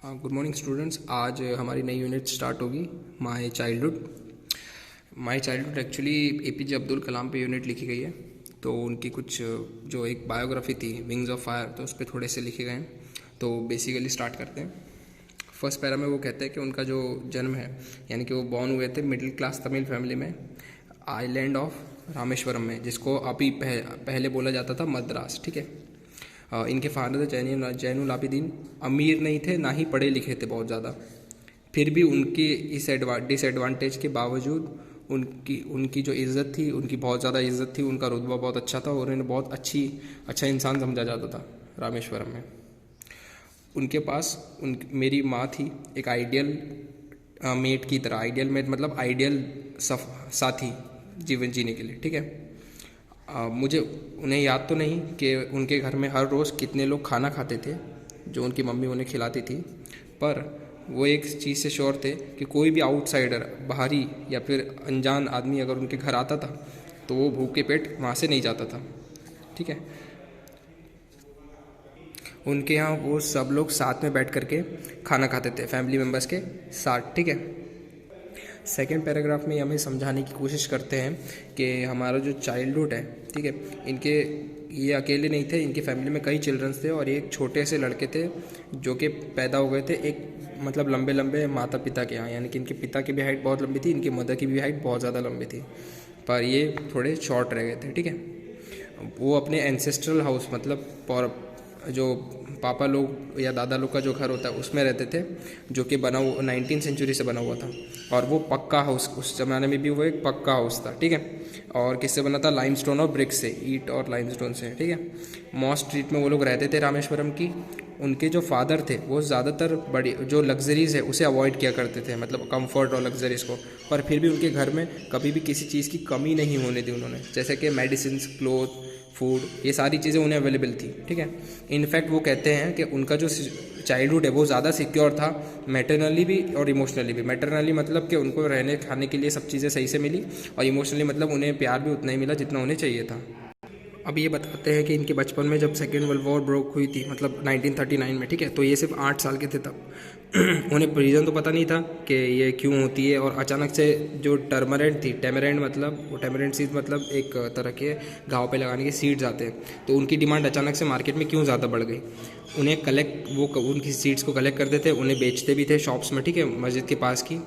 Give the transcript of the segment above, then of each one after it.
Good morning students. आज हमारी नई यूनिट स्टार्ट होगी my childhood. My childhood actually APJ Abdul Kalam पे यूनिट लिखी गई है। तो उनकी कुछ जो एक बायोग्राफी थी विंग्स ऑफ फायर, तो उस पर थोड़े से लिखे गए हैं। तो बेसिकली स्टार्ट करते हैं। फर्स्ट पैरा में वो कहते हैं कि उनका जो जन्म है, यानी कि वो बॉर्न हुए थे मिडिल क्लास तमिल फैमिली में, आइलैंड ऑफ रामेश्वरम में, जिसको अभी पहले बोला जाता था मद्रास। ठीक है। इनके फादर जैनुल आबिदीन अमीर नहीं थे, ना ही पढ़े लिखे थे बहुत ज़्यादा। फिर भी उनकी इस डिसएडवांटेज के बावजूद उनकी उनकी जो इज़्ज़त थी, उनकी बहुत ज़्यादा इज़्ज़त थी, उनका रुतबा बहुत अच्छा था और उन्हें बहुत अच्छा इंसान समझा जाता था रामेश्वरम में। उनके पास मेरी माँ थी, एक आइडियल मेट की तरह। आइडियल मेट मतलब आइडियल साथी जीवन जीने के लिए। ठीक है। मुझे उन्हें याद तो नहीं कि उनके घर में हर रोज़ कितने लोग खाना खाते थे जो उनकी मम्मी उन्हें खिलाती थी, पर वो एक चीज़ से श्योर थे कि कोई भी आउटसाइडर, बाहरी या फिर अनजान आदमी अगर उनके घर आता था तो वो भूखे पेट वहाँ से नहीं जाता था। ठीक है। उनके यहाँ वो सब लोग साथ में बैठ करके खाना खाते थे, फैमिली मेम्बर्स के साथ। ठीक है। सेकेंड पैराग्राफ में हमें समझाने की कोशिश करते हैं कि हमारा जो चाइल्डहुड है, ठीक है, ये अकेले नहीं थे, इनकी फैमिली में कई चिल्ड्रंस थे और एक छोटे से लड़के थे जो कि पैदा हो गए थे एक मतलब लंबे लंबे माता पिता के यहाँ, यानी कि इनके पिता की भी हाइट बहुत लंबी थी, इनकी मदर की भी हाइट बहुत ज़्यादा लंबी थी, पर ये थोड़े शॉर्ट रह गए थे। ठीक है। वो अपने एंसेस्ट्रल हाउस मतलब जो पापा लोग या दादा लोग का जो घर होता है उसमें रहते थे, जो कि बना हुआ 19th सेंचुरी से बना हुआ था। और वो पक्का हाउस, उस ज़माने में भी वो एक पक्का हाउस था। ठीक है। और किससे बना था? लाइमस्टोन और ब्रिक से, ईट और लाइमस्टोन से। ठीक है। मॉस स्ट्रीट में वो लोग रहते थे रामेश्वरम की। उनके जो फादर थे वो ज़्यादातर बड़ी जो लग्जरीज़ है उसे अवॉइड किया करते थे, मतलब कंफर्ट और लग्जरीज़ को, पर फिर भी उनके घर में कभी भी किसी चीज़ की कमी नहीं होने दी उन्होंने, जैसे कि मेडिसिन, क्लोथ, फूड, ये सारी चीज़ें उन्हें अवेलेबल थी। ठीक है। इनफैक्ट वो कहते हैं कि उनका जो चाइल्डहुड है वो ज़्यादा सिक्योर था, मैटरनली भी और इमोशनली भी। मैटरनली मतलब कि उनको रहने खाने के लिए सब चीज़ें सही से मिली, और इमोशनली मतलब उन्हें प्यार भी उतना ही मिला जितना उन्हें चाहिए था। अब ये बताते हैं कि इनके बचपन में जब सेकेंड वर्ल्ड वॉर ब्रोक हुई थी, मतलब 1939 में, ठीक है, तो ये सिर्फ 8 साल के थे तब। उन्हें रीज़न तो पता नहीं था कि ये क्यों होती है, और अचानक से जो टर्मरेंट थी, टेमरेंट मतलब वो टेमरेंट सीड मतलब एक तरह के घाव पे लगाने के सीड्स आते हैं, तो उनकी डिमांड अचानक से मार्केट में क्यों ज़्यादा बढ़ गई। उनकी सीड्स को कलेक्ट करते थे, उन्हें बेचते भी थे शॉप्स में, ठीक है, मस्जिद के पास की।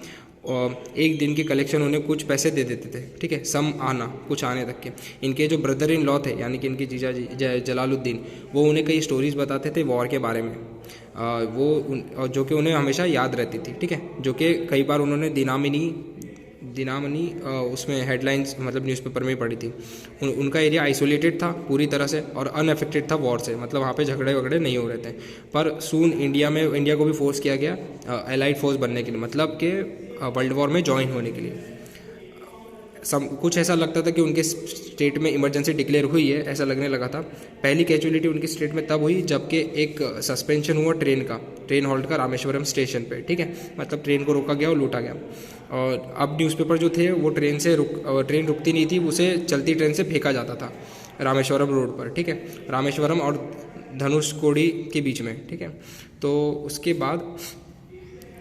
और एक दिन की कलेक्शन उन्हें कुछ पैसे दे देते थे, ठीक है, सम आना कुछ आने तक के। इनके जो ब्रदर इन लॉ थे, यानी कि इनके जीजा जी जलालुद्दीन, वो उन्हें कई स्टोरीज बताते थे वॉर के बारे में, जो कि उन्हें हमेशा याद रहती थी। ठीक है। जो कि कई बार उन्होंने दिनामनी उसमें हेडलाइंस मतलब न्यूज़पेपर में ही पढ़ी थी। उनका एरिया आइसोलेटेड था पूरी तरह से और अनअफेक्टेड था वॉर से, मतलब वहाँ पे झगड़े वगड़े नहीं हो रहे थे। पर सून इंडिया को भी फोर्स किया गया एलाइड फोर्स बनने के लिए, मतलब कि वर्ल्ड वॉर में ज्वाइन होने के लिए। कुछ ऐसा लगता था कि उनके स्टेट में इमरजेंसी डिक्लेयर हुई है, ऐसा लगने लगा था। पहली कैजुअलिटी उनकी स्टेट में तब हुई जबकि एक सस्पेंशन हुआ ट्रेन हॉल्ट का रामेश्वरम स्टेशन पे। ठीक है। मतलब ट्रेन को रोका गया और लूटा गया। और अब न्यूज़पेपर जो थे वो ट्रेन रुकती नहीं थी, उसे चलती ट्रेन से फेंका जाता था रामेश्वरम रोड पर। ठीक है। रामेश्वरम और धनुषकोडी के बीच में। ठीक है। तो उसके बाद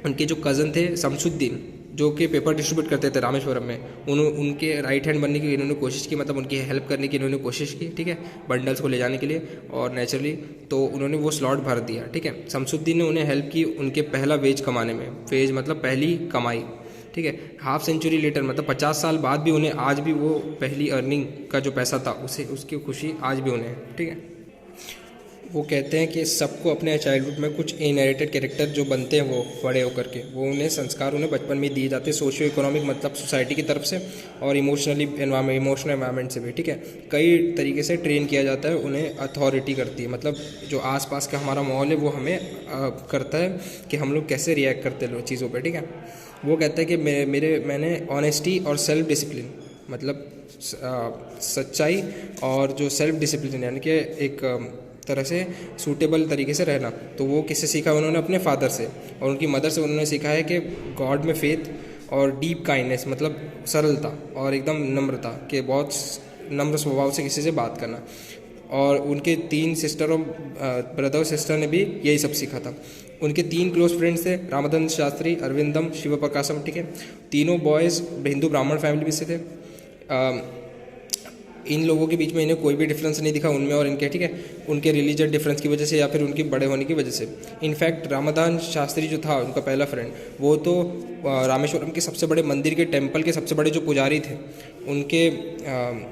उनके जो कज़न थे शमसुद्दीन, जो कि पेपर डिस्ट्रीब्यूट करते थे रामेश्वरम में, उनके राइट हैंड बनने की इन्होंने कोशिश की, मतलब उनकी हेल्प करने की इन्होंने कोशिश की। ठीक है। बंडल्स को ले जाने के लिए, और नेचुरली तो उन्होंने वो स्लॉट भर दिया। ठीक है। शमसुद्दीन ने उन्हें हेल्प की उनके पहला वेज कमाने में। वेज मतलब पहली कमाई। ठीक है। हाफ सेंचुरी लेटर मतलब 50 साल बाद भी उन्हें आज भी वो पहली अर्निंग का जो पैसा था उसकी खुशी आज भी उन्हें है। ठीक है। वो कहते हैं कि सबको अपने चाइल्डहुड में कुछ इनहेरिटेड कैरेक्टर जो बनते हैं वो बड़े होकर के, वो उन्हें संस्कार उन्हें बचपन में दिए जाते हैं, सोशियो इकोनॉमिक मतलब सोसाइटी की तरफ से, और इमोशनल एनवायरनमेंट से भी। ठीक है। कई तरीके से ट्रेन किया जाता है, उन्हें अथॉरिटी करती है, मतलब जो आसपास का हमारा माहौल है वो हमें करता है कि हम लोग कैसे रिएक्ट करते हैं चीज़ों पर। ठीक है। वो कहते हैं कि मैंने ऑनेस्टी और सेल्फ डिसिप्लिन, मतलब सच्चाई और जो सेल्फ डिसिप्लिन, यानी कि एक तरह से सूटेबल तरीके से रहना, तो वो किससे सीखा उन्होंने? अपने फादर से। और उनकी मदर से उन्होंने सीखा है कि गॉड में फेथ और डीप काइंडनेस, मतलब सरलता और एकदम नम्रता, के बहुत नम्र स्वभाव से किसी से बात करना। और उनके 3 सिस्टर और ब्रदर और सिस्टर ने भी यही सब सीखा था। उनके 3 क्लोज फ्रेंड्स थे, रामानंद शास्त्री, अरविंदम, शिवप्रकाशम, ठीक है। तीनों बॉयज़ हिंदू ब्राह्मण फैमिली में से थे। इन लोगों के बीच में इन्हें कोई भी डिफरेंस नहीं दिखा उनमें और इनके, ठीक है, उनके रिलीजन डिफरेंस की वजह से या फिर उनके बड़े होने की वजह से। इनफैक्ट रामादान शास्त्री जो था उनका पहला फ्रेंड, वो तो रामेश्वरम के सबसे बड़े मंदिर के टेम्पल के सबसे बड़े जो पुजारी थे उनके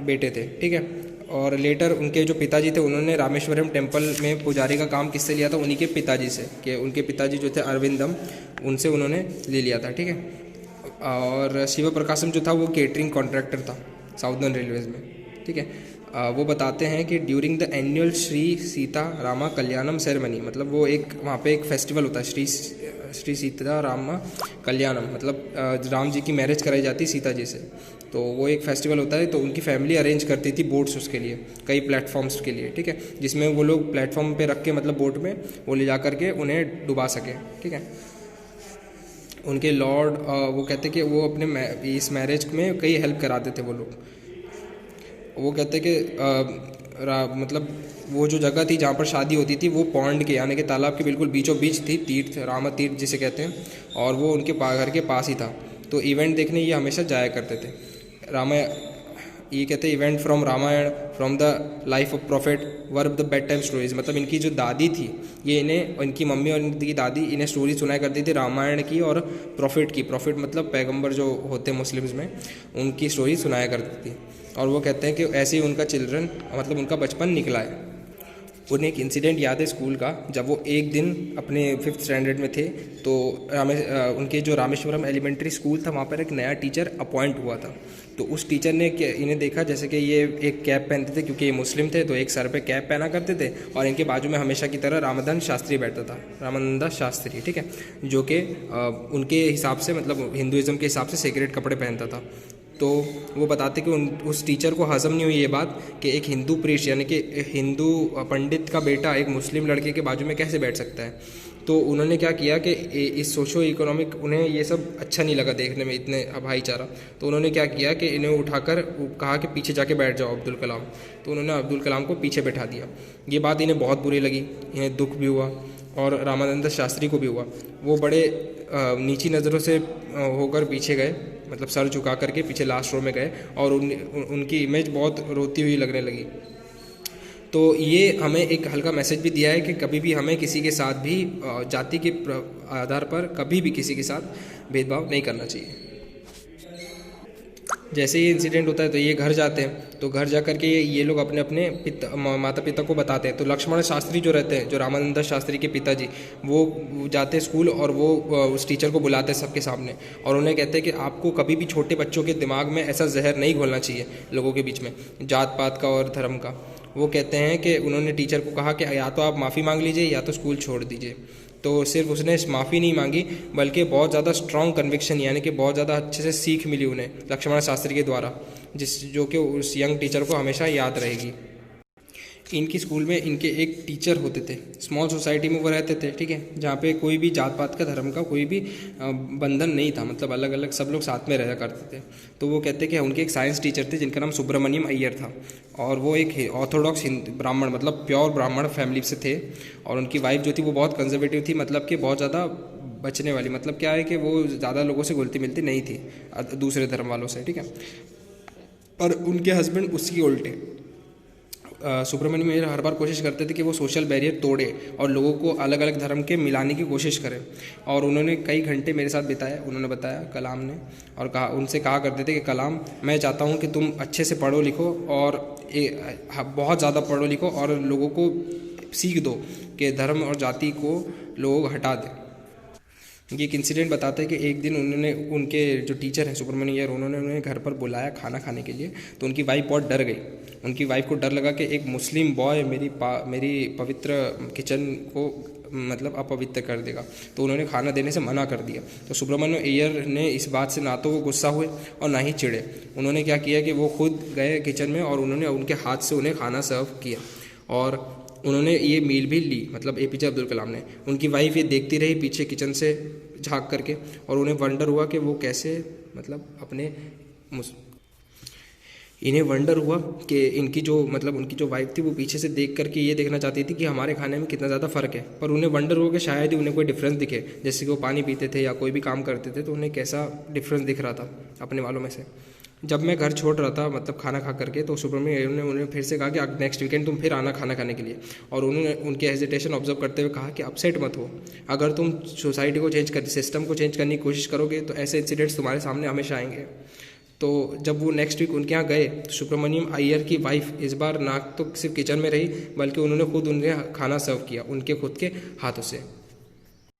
बेटे थे, ठीक है। और लेटर उनके जो पिताजी थे उन्होंने रामेश्वरम टेम्पल में पुजारी का काम किससे लिया था, उन्हीं के पिताजी से, कि उनके पिताजी जो थे अरविंदम, उनसे उन्होंने ले लिया था, ठीक है। और शिव प्रकाशम जो था वो केटरिंग कॉन्ट्रैक्टर था साउदर्न रेलवेज में, ठीक है। वो बताते हैं कि during the annual Shri Sita Rama Kalyanam ceremony, मतलब वो एक वहाँ पे एक फेस्टिवल होता है श्री सीता रामा कल्याणम, मतलब राम जी की मैरिज कराई जाती है सीता जी से, तो वो एक फेस्टिवल होता है। तो उनकी फैमिली अरेंज करती थी बोट्स उसके लिए, कई प्लेटफॉर्म्स के लिए, ठीक है, जिसमें वो लोग प्लेटफॉर्म पे रख के, मतलब बोट में वो ले जा करके उन्हें डुबा सकें, ठीक है। उनके लॉर्ड वो कहते कि वो अपने इस मैरिज में कई हेल्प कराते थे वो लोग। वो कहते कि मतलब वो जो जगह थी जहाँ पर शादी होती थी वो पॉन्ड के यानी कि तालाब के बिल्कुल बीचों बीच थी, तीर्थ रामा तीर्थ जिसे कहते हैं, और वो उनके घर के पास ही था। तो इवेंट देखने ये हमेशा जाया करते थे। ये कहते हैं event from Ramayana, from the life of prophet were the bed time stories, मतलब इनकी जो दादी थी ये इन्हें, इनकी मम्मी और इनकी दादी इन्हें स्टोरी सुनाया करती थी रामायण की और प्रॉफिट की। प्रॉफिट मतलब पैगंबर जो होते हैं मुस्लिम्स में, उनकी स्टोरी सुनाया करती थी। और वो कहते हैं कि ऐसे ही उनका चिल्ड्रन, मतलब उनका बचपन निकला है। उन्हें एक इंसिडेंट याद है स्कूल का, जब वो एक दिन अपने 5th स्टैंडर्ड में थे तो उनके जो रामेश्वरम एलिमेंट्री स्कूल था वहाँ पर एक नया टीचर अपॉइंट हुआ था। तो उस टीचर ने इन्हें देखा, जैसे कि ये एक कैप पहनते थे क्योंकि ये मुस्लिम थे, तो एक सर पे कैप पहना करते थे और इनके बाजू में हमेशा की तरह रामानंद शास्त्री बैठता था, रामानंद शास्त्री, ठीक है, जो कि उनके हिसाब से, मतलब हिंदुज़म के हिसाब से सेक्रेट कपड़े पहनता था। तो वो बताते कि उस टीचर को हज़म नहीं हुई ये बात कि एक हिंदू प्रीस्ट यानी कि हिंदू पंडित का बेटा एक मुस्लिम लड़के के बाजू में कैसे बैठ सकता है। तो उन्होंने क्या किया कि इस सोशो इकोनॉमिक, उन्हें ये सब अच्छा नहीं लगा देखने में, इतने भाईचारा। तो उन्होंने क्या किया कि इन्हें उठाकर कहा कि पीछे जाके बैठ जाओ अब्दुल कलाम। तो उन्होंने अब्दुल कलाम को पीछे बैठा दिया। ये बात इन्हें बहुत बुरी लगी, इन्हें दुख भी हुआ और रामानंद शास्त्री को भी हुआ। वो बड़े नीची नज़रों से होकर पीछे गए, मतलब सर झुका करके पीछे लास्ट रो में गए और उनकी इमेज बहुत रोती हुई लगने लगी। तो ये हमें एक हल्का मैसेज भी दिया है कि कभी भी हमें किसी के साथ भी जाति के आधार पर कभी भी किसी के साथ भेदभाव नहीं करना चाहिए। जैसे ये इंसिडेंट होता है तो ये घर जाते हैं, तो घर जा कर के ये लोग अपने अपने माता पिता को बताते हैं। तो लक्ष्मण शास्त्री जो रहते हैं, जो रामानंद शास्त्री के पिताजी, वो जाते हैं स्कूल और वो उस टीचर को बुलाते हैं सबके सामने और उन्हें कहते हैं कि आपको कभी भी छोटे बच्चों के दिमाग में ऐसा जहर नहीं घोलना चाहिए लोगों के बीच में, जात पात का और धर्म का। वो कहते हैं कि उन्होंने टीचर को कहा कि या तो आप माफ़ी मांग लीजिए या तो स्कूल छोड़ दीजिए। तो सिर्फ उसने माफ़ी नहीं मांगी बल्कि बहुत ज़्यादा स्ट्रॉन्ग कन्विक्शन यानी कि बहुत ज़्यादा अच्छे से सीख मिली उन्हें लक्ष्मण शास्त्री के द्वारा, जो कि उस यंग टीचर को हमेशा याद रहेगी। इनकी स्कूल में इनके एक टीचर होते थे, स्मॉल सोसाइटी में वो रहते थे, ठीक है, जहाँ पे कोई भी जात पात का धर्म का कोई भी बंधन नहीं था, मतलब अलग अलग सब लोग साथ में रहा करते थे। तो वो कहते कि उनके एक साइंस टीचर थे जिनका नाम सुब्रमण्यम अय्यर था और वो एक ऑर्थोडॉक्स ब्राह्मण, मतलब प्योर ब्राह्मण फैमिली से थे। और उनकी वाइफ जो थी वो बहुत कंजर्वेटिव थी, मतलब कि बहुत ज़्यादा बचने वाली, मतलब क्या है कि वो ज़्यादा लोगों से घुलती मिलती नहीं थी दूसरे धर्म वालों से, ठीक है। और उनके हस्बैंड उसकी उल्टे। सुब्रमण्यम अय्यर हर बार कोशिश करते थे कि वो सोशल बैरियर तोड़े और लोगों को अलग अलग धर्म के मिलाने की कोशिश करें। और उन्होंने कई घंटे मेरे साथ बिताए, उन्होंने बताया कलाम ने, और कहा उनसे कहा करते थे कि कलाम, मैं चाहता हूँ कि तुम अच्छे से पढ़ो लिखो और बहुत ज़्यादा पढ़ो लिखो और लोगों को सीख दो कि धर्म और जाति को लोग हटा दें। ये एक इंसिडेंट बताते हैं कि एक दिन उन्होंने, उनके जो टीचर हैं सुब्रमण्यम अय्यर, उन्होंने उन्हें घर पर बुलाया खाना खाने के लिए। तो उनकी वाइफ बहुत डर गई। उनकी वाइफ को डर लगा कि एक मुस्लिम बॉय मेरी पवित्र किचन को मतलब अपवित्र कर देगा, तो उन्होंने खाना देने से मना कर दिया। तो सुब्रमण्यम अय्यर ने इस बात से ना तो वो गुस्सा हुए और ना ही चिढ़े। उन्होंने क्या किया कि वो खुद गए किचन में और उन्होंने उनके हाथ से उन्हें खाना सर्व किया और उन्होंने ये मील भी ली, मतलब APJ अब्दुल कलाम ने। उनकी वाइफ ये देखती रही पीछे किचन से झांक करके और उन्हें वंडर हुआ कि वो कैसे, मतलब अपने इन्हें वंडर हुआ कि इनकी जो मतलब उनकी जो वाइफ थी वो पीछे से देख करके ये देखना चाहती थी कि हमारे खाने में कितना ज़्यादा फ़र्क है, पर उन्हें वंडर हुआ कि शायद ही उन्हें कोई डिफरेंस दिखे, जैसे कि वो पानी पीते थे या कोई भी काम करते थे तो उन्हें कैसा डिफरेंस दिख रहा था अपने वालों में से। जब मैं घर छोड़ रहा था मतलब खाना खा करके, तो सुब्रमण्यम ने उन्हें फिर से कहा कि नेक्स्ट वीकेंड तुम फिर आना खाना खाने के लिए, और उन्होंने उनके हेजिटेशन ऑब्जर्व करते हुए कहा कि अपसेट मत हो, अगर तुम सोसाइटी को चेंज कर सिस्टम को चेंज करने की कोशिश करोगे तो ऐसे इंसिडेंट्स तुम्हारे सामने हमेशा आएंगे। तो जब वो नेक्स्ट वीक उनके यहाँ गए तो सुब्रमण्यम अय्यर की वाइफ इस बार ना तो सिर्फ किचन में रही बल्कि उन्होंने खुद उन्हें खाना सर्व किया उनके खुद के हाथों से।